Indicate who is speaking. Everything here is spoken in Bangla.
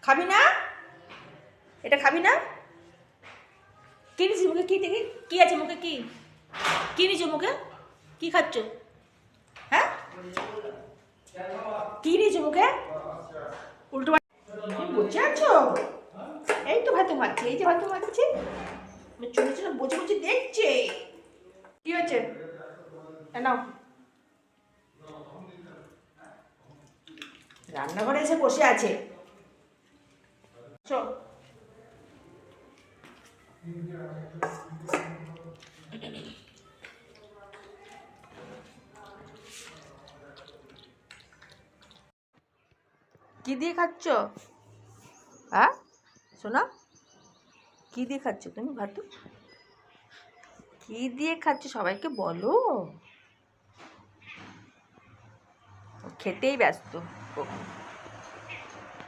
Speaker 1: খাবি না? এটা খাবি না? কি নিয়েছি মুখে? কি দেখি কি আছে মুখে? কি কি নিয়েছো মুখে? কি খাচ্ছ? হ্যাঁ, কি নিয়েছো মুখে? উল্টো তুমি বসে আছো? এই তো ভাত মারছি, এই যে ভাত মারছি। ছোট ছোট বসে বসে দেখছে। কি হয়েছে? নাও, রান্নাঘরে এসে বসে আছে। কি দিয়ে খাচ্ছ? হ্যাঁ শোনা, কি দিয়ে খাচ্ছ তুমি ভাত? কি দিয়ে খাচ্ছ সবাইকে বলো। খেতেই ব্যস্ত।